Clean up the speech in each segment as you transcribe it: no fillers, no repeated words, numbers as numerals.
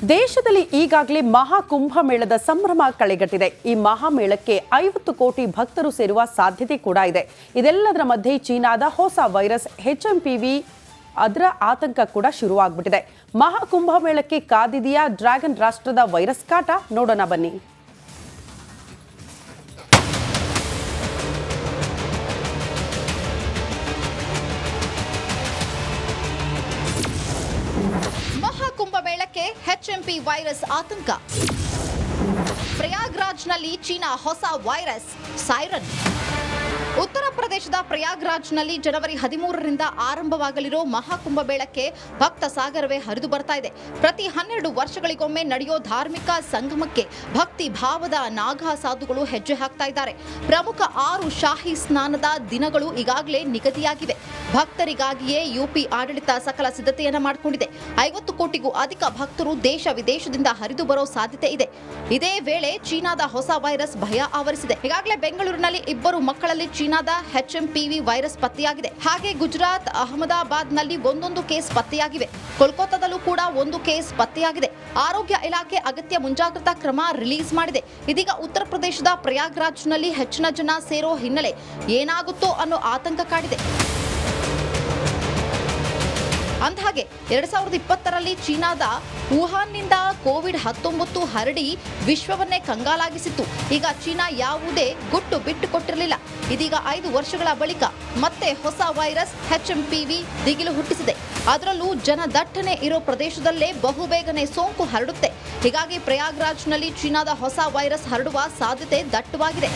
ದೇಶದಲ್ಲಿ ಈಗಾಗಲೇ ಮಹಾಕುಂಭಮೇಳದ ಸಂಭ್ರಮ ಕಳೆಗಟ್ಟಿದೆ. ಈ ಮಹಾಮೇಳಕ್ಕೆ 50 ಕೋಟಿ ಭಕ್ತರು ಸೇರುವ ಸಾಧ್ಯತೆ ಕೂಡ ಇದೆ. ಇದೆಲ್ಲದರ ಮಧ್ಯೆ ಚೀನಾದ ಹೊಸ ವೈರಸ್ HMPV ಅದರ ಆತಂಕ ಕೂಡ ಶುರುವಾಗ್ಬಿಟ್ಟಿದೆ. ಮಹಾಕುಂಭಮೇಳಕ್ಕೆ ಕಾದಿದೆಯಾ ಡ್ರ್ಯಾಗನ್ ರಾಷ್ಟ್ರದ ವೈರಸ್ ಕಾಟ? ನೋಡೋಣ ಬನ್ನಿ. ಮಹಾಕುಂಭಮೇಳಕ್ಕೆ HMP ವೈರಸ್ ಆತಂಕ. ಪ್ರಯಾಗ್ರಾಜ್ನಲ್ಲಿ ಚೀನಾ ಹೊಸ ವೈರಸ್ ಸೈರನ್. ಉತ್ತರ ಪ್ರದೇಶದ ಪ್ರಯಾಗ್ರಾಜ್ನಲ್ಲಿ ಜನವರಿ 13ರಿಂದ ಆರಂಭವಾಗಲಿರೋ ಮಹಾಕುಂಭಮೇಳಕ್ಕೆ ಭಕ್ತ ಸಾಗರವೇ ಹರಿದು ಬರ್ತಾ ಇದೆ. ಪ್ರತಿ 12 ವರ್ಷಗಳಿಗೊಮ್ಮೆ ನಡೆಯೋ ಧಾರ್ಮಿಕ ಸಂಗಮಕ್ಕೆ ಭಕ್ತಿ ಭಾವದ ನಾಗಾ ಸಾಧುಗಳು ಹೆಜ್ಜೆ ಹಾಕ್ತಾ ಇದ್ದಾರೆ. ಪ್ರಮುಖ 6 ಶಾಹಿ ಸ್ನಾನದ ದಿನಗಳು ಈಗಾಗಲೇ ನಿಗದಿಯಾಗಿವೆ. ಭಕ್ತರಿಗಾಗಿಯೇ ಯುಪಿ ಆಡಳಿತ ಸಕಲ ಸಿದ್ಧತೆಯನ್ನ ಮಾಡಿಕೊಂಡಿದೆ. 50 ಕೋಟಿಗೂ ಅಧಿಕ ಭಕ್ತರು ದೇಶ ವಿದೇಶದಿಂದ ಹರಿದು ಬರೋ ಸಾಧ್ಯತೆ ಇದೆ. ಇದೇ ವೇಳೆ ಚೀನಾದ ಹೊಸ ವೈರಸ್ ಭಯ ಆವರಿಸಿದೆ. ಈಗಾಗಲೇ ಬೆಂಗಳೂರಿನಲ್ಲಿ 2 ಮಕ್ಕಳಲ್ಲಿ ಚೀನಾದ HMPV ವೈರಸ್ ಪತ್ತೆಯಾಗಿದೆ. ಹಾಗೆ ಗುಜರಾತ್, ಅಹಮದಾಬಾದ್ನಲ್ಲಿ ಒಂದೊಂದು ಕೇಸ್ ಪತ್ತೆಯಾಗಿವೆ. ಕೋಲ್ಕತ್ತಾದಲ್ಲೂ ಕೂಡ 1 ಕೇಸ್ ಪತ್ತೆಯಾಗಿದೆ. ಆರೋಗ್ಯ ಇಲಾಖೆ ಅಗತ್ಯ ಮುಂಜಾಗ್ರತಾ ಕ್ರಮ ರಿಲೀಸ್ ಮಾಡಿದೆ. ಇದೀಗ ಉತ್ತರ ಪ್ರದೇಶದ ಪ್ರಯಾಗ್ರಾಜ್ನಲ್ಲಿ ಹೆಚ್ಚಿನ ಜನ ಸೇರೋ ಹಿನ್ನೆಲೆ ಏನಾಗುತ್ತೋ ಅನ್ನೋ ಆತಂಕ ಕಾಡಿದೆ. ಅಂದಹಾಗೆ 2020ರಲ್ಲಿ ಚೀನಾದ ವುಹಾನ್ನಿಂದ ಕೋವಿಡ್-19 ಹರಡಿ ವಿಶ್ವವನ್ನೇ ಕಂಗಾಲಾಗಿಸಿತ್ತು. ಈಗ ಚೀನಾ ಯಾವುದೇ ಗುಟ್ಟು ಬಿಟ್ಟು ಕೊಟ್ಟಿರಲಿಲ್ಲ. ಇದೀಗ 5 ವರ್ಷಗಳ ಬಳಿಕ ಮತ್ತೆ ಹೊಸ ವೈರಸ್ HMPV ದಿಗಿಲು ಹುಟ್ಟಿಸಿದೆ. ಅದರಲ್ಲೂ ಜನದಟ್ಟಣೆ ಇರೋ ಪ್ರದೇಶದಲ್ಲೇ ಬಹುಬೇಗನೆ ಸೋಂಕು ಹರಡುತ್ತೆ. ಹೀಗಾಗಿ ಪ್ರಯಾಗ್ರಾಜ್ನಲ್ಲಿ ಚೀನಾದ ಹೊಸ ವೈರಸ್ ಹರಡುವ ಸಾಧ್ಯತೆ ದಟ್ಟವಾಗಿದೆ.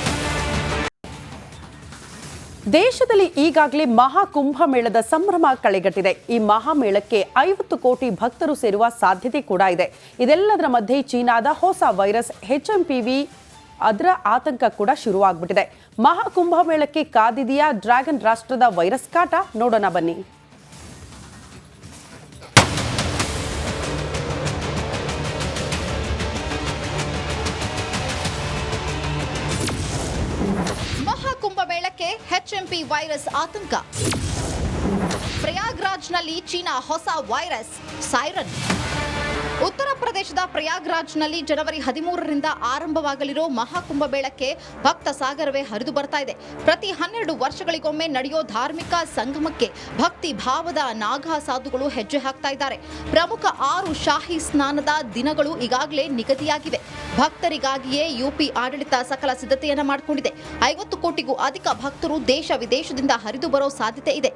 ದೇಶದಲ್ಲಿ ಈಗಾಗಲೇ ಮಹಾಕುಂಭಮೇಳದ ಸಂಭ್ರಮ ಕಳೆಗಟ್ಟಿದೆ. ಈ ಮಹಾಮೇಳಕ್ಕೆ 50 ಕೋಟಿ ಭಕ್ತರು ಸೇರುವ ಸಾಧ್ಯತೆ ಕೂಡ ಇದೆ. ಇದೆಲ್ಲದರ ಮಧ್ಯೆ ಚೀನಾದ ಹೊಸ ವೈರಸ್ HMPV ಅದರ ಆತಂಕ ಕೂಡ ಶುರುವಾಗ್ಬಿಟ್ಟಿದೆ. ಮಹಾಕುಂಭಮೇಳಕ್ಕೆ ಕಾದಿದೆಯಾ ಡ್ರ್ಯಾಗನ್ ರಾಷ್ಟ್ರದ ವೈರಸ್ ಕಾಟ? ನೋಡೋಣ ಬನ್ನಿ. ಮಹಾಕುಂಭಮೇಳಕ್ಕೆ HMP ವೈರಸ್ ಆತಂಕ. ಪ್ರಯಾಗ್ರಾಜ್ನಲ್ಲಿ ಚೀನಾ ಹೊಸ ವೈರಸ್ ಸೈರನ್. ಉತ್ತರ ಪ್ರದೇಶದ ಪ್ರಯಾಗ್ರಾಜ್ನಲ್ಲಿ ಜನವರಿ 13ರಿಂದ ಆರಂಭವಾಗಲಿರೋ ಮಹಾಕುಂಭಮೇಳಕ್ಕೆ ಭಕ್ತ ಸಾಗರವೇ ಹರಿದು ಬರ್ತಾ ಇದೆ. ಪ್ರತಿ 12 ವರ್ಷಗಳಿಗೊಮ್ಮೆ ನಡೆಯೋ ಧಾರ್ಮಿಕ ಸಂಗಮಕ್ಕೆ ಭಕ್ತಿ ಭಾವದ ನಾಗಾ ಸಾಧುಗಳು ಹೆಜ್ಜೆ ಹಾಕ್ತಾ ಇದ್ದಾರೆ. ಪ್ರಮುಖ 6 ಶಾಹಿ ಸ್ನಾನದ ದಿನಗಳು ಈಗಾಗಲೇ ನಿಗದಿಯಾಗಿವೆ. ಭಕ್ತರಿಗಾಗಿಯೇ ಯುಪಿ ಆಡಳಿತ ಸಕಲ ಸಿದ್ಧತೆಯನ್ನ ಮಾಡಿಕೊಂಡಿದೆ. 50 ಕೋಟಿಗೂ ಅಧಿಕ ಭಕ್ತರು ದೇಶ ವಿದೇಶದಿಂದ ಹರಿದು ಬರೋ ಸಾಧ್ಯತೆ ಇದೆ.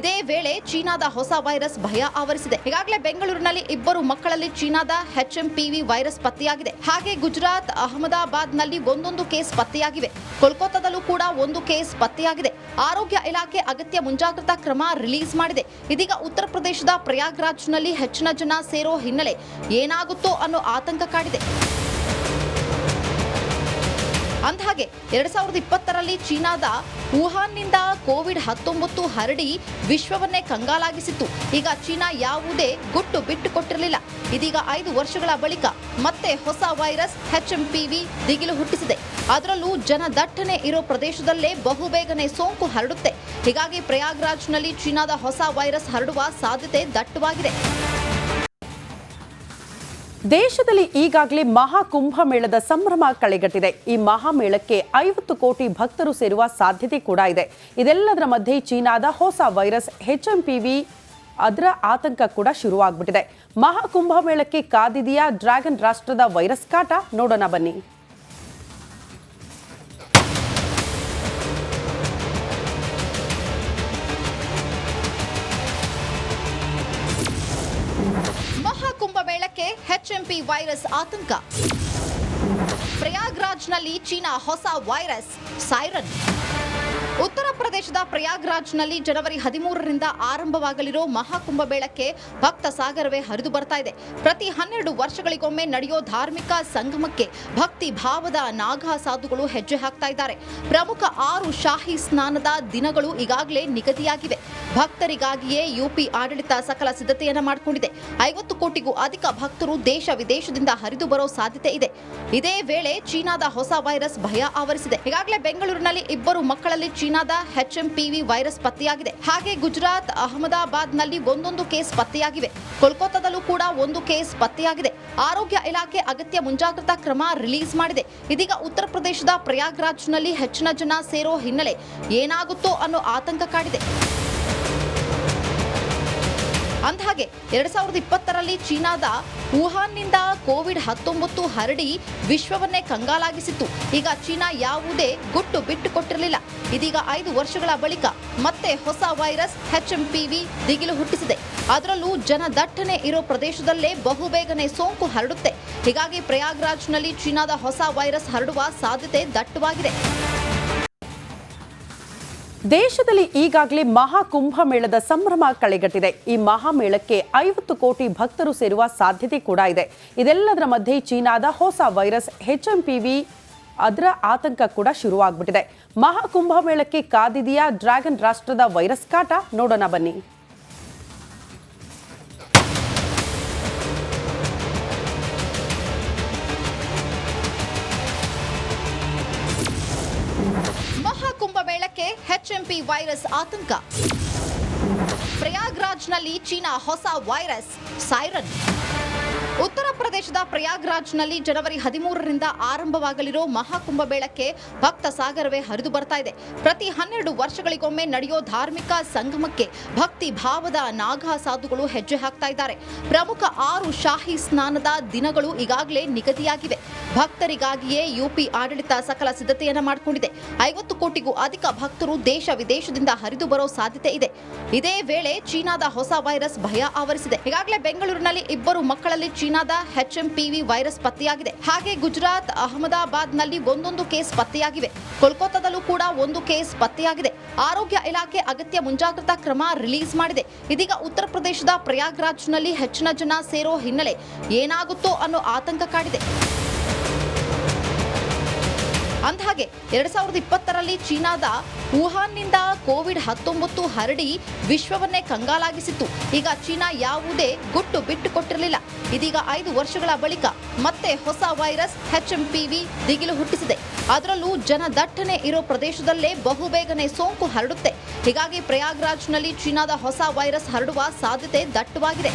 ಇದೇ ವೇಳೆ ಚೀನಾದ ಹೊಸ ವೈರಸ್ ಭಯ ಆವರಿಸಿದೆ. ಈಗಾಗಲೇ ಬೆಂಗಳೂರಿನಲ್ಲಿ 2 ಮಕ್ಕಳಲ್ಲಿ ಚೀನಾದ HMPV ವೈರಸ್ ಪತ್ತೆಯಾಗಿದೆ. ಹಾಗೆ ಗುಜರಾತ್, ಅಹಮದಾಬಾದ್ನಲ್ಲಿ ಒಂದೊಂದು ಕೇಸ್ ಪತ್ತೆಯಾಗಿವೆ. ಕೋಲ್ಕತ್ತಾದಲ್ಲೂ ಕೂಡ 1 ಕೇಸ್ ಪತ್ತೆಯಾಗಿದೆ. ಆರೋಗ್ಯ ಇಲಾಖೆ ಅಗತ್ಯ ಮುಂಜಾಗ್ರತಾ ಕ್ರಮ ರಿಲೀಸ್ ಮಾಡಿದೆ. ಇದೀಗ ಉತ್ತರ ಪ್ರದೇಶದ ಪ್ರಯಾಗ್ರಾಜ್ನಲ್ಲಿ ಹೆಚ್ಚಿನ ಜನ ಸೇರೋ ಹಿನ್ನೆಲೆ ಏನಾಗುತ್ತೋ ಅನ್ನೋ ಆತಂಕ ಕಾಡಿದೆ. ಅಂದಹಾಗೆ 2020ರಲ್ಲಿ ಚೀನಾದ ವುಹಾನ್ನಿಂದ ಕೋವಿಡ್-19 ಹರಡಿ ವಿಶ್ವವನ್ನೇ ಕಂಗಾಲಾಗಿಸಿತ್ತು. ಈಗ ಚೀನಾ ಯಾವುದೇ ಗುಟ್ಟು ಬಿಟ್ಟು ಕೊಟ್ಟಿರಲಿಲ್ಲ. ಇದೀಗ 5 ವರ್ಷಗಳ ಬಳಿಕ ಮತ್ತೆ ಹೊಸ ವೈರಸ್ HMPV ದಿಗಿಲು ಹುಟ್ಟಿಸಿದೆ. ಅದರಲ್ಲೂ ಜನದಟ್ಟಣೆ ಇರೋ ಪ್ರದೇಶದಲ್ಲೇ ಬಹುಬೇಗನೆ ಸೋಂಕು ಹರಡುತ್ತೆ. ಹೀಗಾಗಿ ಪ್ರಯಾಗ್ರಾಜ್ನಲ್ಲಿ ಚೀನಾದ ಹೊಸ ವೈರಸ್ ಹರಡುವ ಸಾಧ್ಯತೆ ದಟ್ಟವಾಗಿದೆ. ದೇಶದಲ್ಲಿ ಈಗಾಗಲೇ ಮಹಾಕುಂಭಮೇಳದ ಸಂಭ್ರಮ ಕಳೆಗಟ್ಟಿದೆ. ಈ ಮಹಾಮೇಳಕ್ಕೆ 50 ಕೋಟಿ ಭಕ್ತರು ಸೇರುವ ಸಾಧ್ಯತೆ ಕೂಡ ಇದೆ. ಇದೆಲ್ಲದರ ಮಧ್ಯೆ ಚೀನಾದ ಹೊಸ ವೈರಸ್ HMPV ಅದರ ಆತಂಕ ಕೂಡ ಶುರುವಾಗ್ಬಿಟ್ಟಿದೆ. ಮಹಾಕುಂಭಮೇಳಕ್ಕೆ ಕಾದಿದೆಯಾ ಡ್ರ್ಯಾಗನ್ ರಾಷ್ಟ್ರದ ವೈರಸ್ ಕಾಟ? ನೋಡೋಣ ಬನ್ನಿ. ಮಹಾಕುಂಭಮೇಳಕ್ಕೆ HMP ವೈರಸ್ ಆತಂಕ. ಪ್ರಯಾಗ್ರಾಜ್ನಲ್ಲಿ ಚೀನಾ ಹೊಸ ವೈರಸ್ ಸೈರನ್. ಉತ್ತರ ಪ್ರದೇಶದ ಪ್ರಯಾಗ್ರಾಜ್ನಲ್ಲಿ ಜನವರಿ 13ರಿಂದ ಆರಂಭವಾಗಲಿರೋ ಮಹಾಕುಂಭಮೇಳಕ್ಕೆ ಭಕ್ತ ಸಾಗರವೇ ಹರಿದು ಬರ್ತಾ ಇದೆ. ಪ್ರತಿ 12 ವರ್ಷಗಳಿಗೊಮ್ಮೆ ನಡೆಯೋ ಧಾರ್ಮಿಕ ಸಂಗಮಕ್ಕೆ ಭಕ್ತಿ ಭಾವದ ನಾಗಾ ಸಾಧುಗಳು ಹೆಜ್ಜೆ ಹಾಕ್ತಾ ಇದ್ದಾರೆ. ಪ್ರಮುಖ 6 ಶಾಹಿ ಸ್ನಾನದ ದಿನಗಳು ಈಗಾಗಲೇ ನಿಗದಿಯಾಗಿವೆ. ಭಕ್ತರಿಗಾಗಿಯೇ ಯುಪಿ ಆಡಳಿತ ಸಕಲ ಸಿದ್ಧತೆಯನ್ನ ಮಾಡಿಕೊಂಡಿದೆ. 50 ಕೋಟಿಗೂ ಅಧಿಕ ಭಕ್ತರು ದೇಶ ವಿದೇಶದಿಂದ ಹರಿದು ಬರೋ ಸಾಧ್ಯತೆ ಇದೆ. ಇದೇ ವೇಳೆ ಚೀನಾದ ಹೊಸ ವೈರಸ್ ಭಯ ಆವರಿಸಿದೆ. ಈಗಾಗಲೇ ಬೆಂಗಳೂರಿನಲ್ಲಿ 2 ಮಕ್ಕಳಲ್ಲಿ ಚೀನಾದ HMPV ವೈರಸ್ ಪತ್ತೆಯಾಗಿದೆ. ಹಾಗೆ ಗುಜರಾತ್, ಅಹಮದಾಬಾದ್ನಲ್ಲಿ ಒಂದೊಂದು ಕೇಸ್ ಪತ್ತೆಯಾಗಿವೆ. ಕೋಲ್ಕತ್ತಾದಲ್ಲೂ ಕೂಡ ಒಂದು ಕೇಸ್ ಪತ್ತೆಯಾಗಿದೆ. ಆರೋಗ್ಯ ಇಲಾಖೆ ಅಗತ್ಯ ಮುಂಜಾಗ್ರತಾ ಕ್ರಮ ರಿಲೀಸ್ ಮಾಡಿದೆ. ಇದೀಗ ಉತ್ತರ ಪ್ರದೇಶದ ಪ್ರಯಾಗ್ರಾಜ್ನಲ್ಲಿ ಹೆಚ್ಚಿನ ಜನ ಸೇರೋ ಹಿನ್ನೆಲೆ ಏನಾಗುತ್ತೋ ಅನ್ನೋ ಆತಂಕ ಕಾಡಿದೆ. ಅಂದಹಾಗೆ 2020ರಲ್ಲಿ ಚೀನಾದ ವುಹಾನ್ನಿಂದ ಕೋವಿಡ್-19 ಹರಡಿ ವಿಶ್ವವನ್ನೇ ಕಂಗಾಲಾಗಿಸಿತ್ತು. ಈಗ ಚೀನಾ ಯಾವುದೇ ಗುಟ್ಟು ಬಿಟ್ಟು ಕೊಟ್ಟಿರಲಿಲ್ಲ. ಇದೀಗ 5 ವರ್ಷಗಳ ಬಳಿಕ ಮತ್ತೆ ಹೊಸ ವೈರಸ್ HMPV ದಿಗಿಲು ಹುಟ್ಟಿಸಿದೆ. ಅದರಲ್ಲೂ ಜನದಟ್ಟಣೆ ಇರೋ ಪ್ರದೇಶದಲ್ಲೇ ಬಹುಬೇಗನೆ ಸೋಂಕು ಹರಡುತ್ತೆ. ಹೀಗಾಗಿ ಪ್ರಯಾಗ್ರಾಜ್ನಲ್ಲಿ ಚೀನಾದ ಹೊಸ ವೈರಸ್ ಹರಡುವ ಸಾಧ್ಯತೆ ದಟ್ಟವಾಗಿದೆ. ದೇಶದಲ್ಲಿ ಈಗಾಗಲೇ ಮಹಾಕುಂಭಮೇಳದ ಸಂಭ್ರಮ ಕಳೆಗಟ್ಟಿದೆ. ಈ ಮಹಾಮೇಳಕ್ಕೆ 50 ಕೋಟಿ ಭಕ್ತರು ಸೇರುವ ಸಾಧ್ಯತೆ ಕೂಡ ಇದೆ. ಇದೆಲ್ಲದರ ಮಧ್ಯೆ ಚೀನಾದ ಹೊಸ ವೈರಸ್ HMPV ಅದರ ಆತಂಕ ಕೂಡ ಶುರುವಾಗ್ಬಿಟ್ಟಿದೆ. ಮಹಾಕುಂಭಮೇಳಕ್ಕೆ ಕಾದಿದೆಯಾ ಡ್ರ್ಯಾಗನ್ ರಾಷ್ಟ್ರದ ವೈರಸ್ ಕಾಟ? ನೋಡೋಣ ಬನ್ನಿ. ಮಹಾಕುಂಭಮೇಳಕ್ಕೆ HMP ವೈರಸ್ ಆತಂಕ. ಪ್ರಯಾಗ್ರಾಜ್ನಲ್ಲಿ ಚೀನಾ ಹೊಸ ವೈರಸ್ ಸೈರನ್. ಉತ್ತರ ಪ್ರದೇಶದ ಪ್ರಯಾಗ್ರಾಜ್ನಲ್ಲಿ ಜನವರಿ 13ರಿಂದ ಆರಂಭವಾಗಲಿರೋ ಮಹಾಕುಂಭಮೇಳಕ್ಕೆ ಭಕ್ತ ಸಾಗರವೇ ಹರಿದು ಬರ್ತಾ ಇದೆ. ಪ್ರತಿ 12 ವರ್ಷಗಳಿಗೊಮ್ಮೆ ನಡೆಯೋ ಧಾರ್ಮಿಕ ಸಂಗಮಕ್ಕೆ ಭಕ್ತಿ ಭಾವದ ನಾಗಾ ಸಾಧುಗಳು ಹೆಜ್ಜೆ ಹಾಕ್ತಾ ಇದ್ದಾರೆ. ಪ್ರಮುಖ 6 ಶಾಹಿ ಸ್ನಾನದ ದಿನಗಳು ಈಗಾಗಲೇ ನಿಗದಿಯಾಗಿವೆ. ಭಕ್ತರಿಗಾಗಿಯೇ ಯುಪಿ ಆಡಳಿತ ಸಕಲ ಸಿದ್ಧತೆಯನ್ನ ಮಾಡಿಕೊಂಡಿದೆ. 50 ಕೋಟಿಗೂ ಅಧಿಕ ಭಕ್ತರು ದೇಶ ವಿದೇಶದಿಂದ ಹರಿದು ಬರೋ ಸಾಧ್ಯತೆ ಇದೆ. ಇದೇ ವೇಳೆ ಚೀನಾದ ಹೊಸ ವೈರಸ್ ಭಯ ಆವರಿಸಿದೆ. ಈಗಾಗಲೇ ಬೆಂಗಳೂರಿನಲ್ಲಿ 2 ಮಕ್ಕಳಲ್ಲಿ ಚೀನಾದ HMPV ವೈರಸ್ ಪತ್ತೆಯಾಗಿದೆ. ಹಾಗೆ ಗುಜರಾತ್, ಅಹಮದಾಬಾದ್ನಲ್ಲಿ ಒಂದೊಂದು ಕೇಸ್ ಪತ್ತೆಯಾಗಿವೆ. ಕೋಲ್ಕತ್ತಾದಲ್ಲೂ ಕೂಡ ಒಂದು ಕೇಸ್ ಪತ್ತೆಯಾಗಿದೆ. ಆರೋಗ್ಯ ಇಲಾಖೆ ಅಗತ್ಯ ಮುಂಜಾಗ್ರತಾ ಕ್ರಮ ರಿಲೀಸ್ ಮಾಡಿದೆ. ಇದೀಗ ಉತ್ತರ ಪ್ರದೇಶದ ಪ್ರಯಾಗ್ರಾಜ್ನಲ್ಲಿ ಹೆಚ್ಚಿನ ಜನ ಸೇರೋ ಹಿನ್ನೆಲೆ ಏನಾಗುತ್ತೋ ಅನ್ನೋ ಆತಂಕ ಕಾಡಿದೆ. ಅಂದಹಾಗೆ 2020ರಲ್ಲಿ ಚೀನಾದ ವುಹಾನ್ನಿಂದ ಕೋವಿಡ್-19 ಹರಡಿ ವಿಶ್ವವನ್ನೇ ಕಂಗಾಲಾಗಿಸಿತ್ತು. ಈಗ ಚೀನಾ ಯಾವುದೇ ಗುಟ್ಟು ಬಿಟ್ಟು ಕೊಟ್ಟಿರಲಿಲ್ಲ. ಇದೀಗ 5 ವರ್ಷಗಳ ಬಳಿಕ ಮತ್ತೆ ಹೊಸ ವೈರಸ್ HMPV ದಿಗಿಲು ಹುಟ್ಟಿಸಿದೆ. ಅದರಲ್ಲೂ ಜನದಟ್ಟಣೆ ಇರೋ ಪ್ರದೇಶದಲ್ಲೇ ಬಹುಬೇಗನೆ ಸೋಂಕು ಹರಡುತ್ತೆ. ಹೀಗಾಗಿ ಪ್ರಯಾಗ್ರಾಜ್ನಲ್ಲಿ ಚೀನಾದ ಹೊಸ ವೈರಸ್ ಹರಡುವ ಸಾಧ್ಯತೆ ದಟ್ಟವಾಗಿದೆ.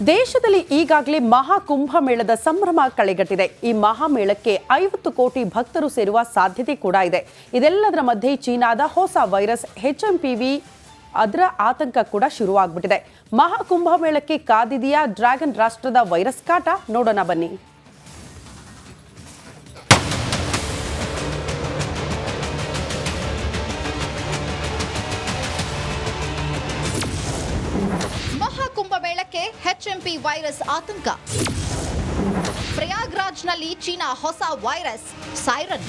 ದೇಶದಲ್ಲಿ ಈಗಾಗಲೇ ಮಹಾಕುಂಭಮೇಳದ ಸಂಭ್ರಮ ಕಳೆಗಟ್ಟಿದೆ. ಈ ಮಹಾಮೇಳಕ್ಕೆ 50 ಕೋಟಿ ಭಕ್ತರು ಸೇರುವ ಸಾಧ್ಯತೆ ಕೂಡ ಇದೆ. ಇದೆಲ್ಲದರ ಮಧ್ಯೆ ಚೀನಾದ ಹೊಸ ವೈರಸ್ HMPV ಅದರ ಆತಂಕ ಕೂಡ ಶುರುವಾಗ್ಬಿಟ್ಟಿದೆ. ಮಹಾಕುಂಭಮೇಳಕ್ಕೆ ಕಾದಿದೆಯಾ ಡ್ರ್ಯಾಗನ್ ರಾಷ್ಟ್ರದ ವೈರಸ್ ಕಾಟ? ನೋಡೋಣ ಬನ್ನಿ. ಮಹಾಕುಂಭಮೇಳಕ್ಕೆ HMP ವೈರಸ್ ಆತಂಕ. ಪ್ರಯಾಗ್ರಾಜ್ನಲ್ಲಿ ಚೀನಾ ಹೊಸ ವೈರಸ್ ಸೈರನ್.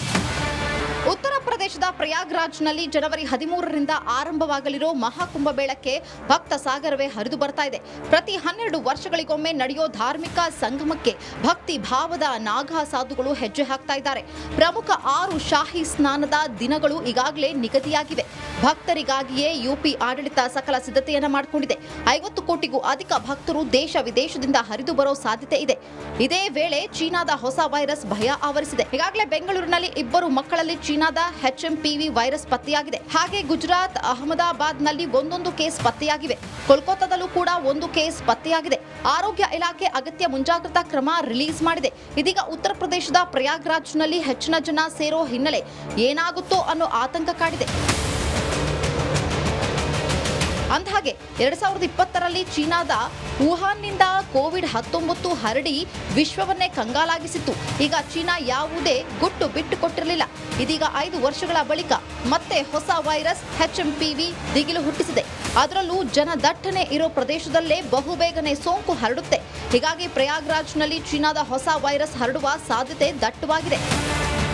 ಉತ್ತರ ಪ್ರದೇಶದ ಪ್ರಯಾಗ್ರಾಜ್ನಲ್ಲಿ ಜನವರಿ 13ರಿಂದ ಆರಂಭವಾಗಲಿರೋ ಮಹಾಕುಂಭಮೇಳಕ್ಕೆ ಭಕ್ತ ಸಾಗರವೇ ಹರಿದು ಬರ್ತಾ ಇದೆ. ಪ್ರತಿ 12 ವರ್ಷಗಳಿಗೊಮ್ಮೆ ನಡೆಯೋ ಧಾರ್ಮಿಕ ಸಂಗಮಕ್ಕೆ ಭಕ್ತಿ ಭಾವದ ನಾಗಾ ಸಾಧುಗಳು ಹೆಜ್ಜೆ ಹಾಕ್ತಾ ಇದ್ದಾರೆ. ಪ್ರಮುಖ 6 ಶಾಹಿ ಸ್ನಾನದ ದಿನಗಳು ಈಗಾಗಲೇ ನಿಗದಿಯಾಗಿವೆ. ಭಕ್ತರಿಗಾಗಿಯೇ ಯುಪಿ ಆಡಳಿತ ಸಕಲ ಸಿದ್ಧತೆಯನ್ನ ಮಾಡಿಕೊಂಡಿದೆ. 50 ಕೋಟಿಗೂ ಅಧಿಕ ಭಕ್ತರು ದೇಶ ವಿದೇಶದಿಂದ ಹರಿದು ಬರೋ ಸಾಧ್ಯತೆ ಇದೆ. ಇದೇ ವೇಳೆ ಚೀನಾದ ಹೊಸ ವೈರಸ್ ಭಯ ಆವರಿಸಿದೆ. ಈಗಾಗಲೇ ಬೆಂಗಳೂರಿನಲ್ಲಿ 2 ಮಕ್ಕಳಲ್ಲಿ ಚೀನಾದ HMPV ವೈರಸ್ ಪತ್ತೆಯಾಗಿದೆ. ಹಾಗೆ ಗುಜರಾತ್, ಅಹಮದಾಬಾದ್ನಲ್ಲಿ ಒಂದೊಂದು ಕೇಸ್ ಪತ್ತೆಯಾಗಿವೆ. ಕೋಲ್ಕತ್ತಾದಲ್ಲೂ ಕೂಡ ಒಂದು ಕೇಸ್ ಪತ್ತೆಯಾಗಿದೆ. ಆರೋಗ್ಯ ಇಲಾಖೆ ಅಗತ್ಯ ಮುಂಜಾಗ್ರತಾ ಕ್ರಮ ರಿಲೀಸ್ ಮಾಡಿದೆ. ಇದೀಗ ಉತ್ತರ ಪ್ರದೇಶದ ಪ್ರಯಾಗ್ರಾಜ್ನಲ್ಲಿ ಹೆಚ್ಚಿನ ಜನ ಸೇರೋ ಹಿನ್ನೆಲೆ ಏನಾಗುತ್ತೋ ಅನ್ನೋ ಆತಂಕ ಕಾಡಿದೆ. ಅಂದಹಾಗೆ 2020ರಲ್ಲಿ ಚೀನಾದ ವುಹಾನ್ನಿಂದ ಕೋವಿಡ್-19 ಹರಡಿ ವಿಶ್ವವನ್ನೇ ಕಂಗಾಲಾಗಿಸಿತ್ತು. ಈಗ ಚೀನಾ ಯಾವುದೇ ಗುಟ್ಟು ಬಿಟ್ಟು ಕೊಟ್ಟಿರಲಿಲ್ಲ. ಇದೀಗ 5 ವರ್ಷಗಳ ಬಳಿಕ ಮತ್ತೆ ಹೊಸ ವೈರಸ್ HMPV ದಿಗಿಲು ಹುಟ್ಟಿಸಿದೆ. ಅದರಲ್ಲೂ ಜನದಟ್ಟಣೆ ಇರೋ ಪ್ರದೇಶದಲ್ಲೇ ಬಹುಬೇಗನೆ ಸೋಂಕು ಹರಡುತ್ತೆ. ಹೀಗಾಗಿ ಪ್ರಯಾಗ್ರಾಜ್ನಲ್ಲಿ ಚೀನಾದ ಹೊಸ ವೈರಸ್ ಹರಡುವ ಸಾಧ್ಯತೆ ದಟ್ಟವಾಗಿದೆ.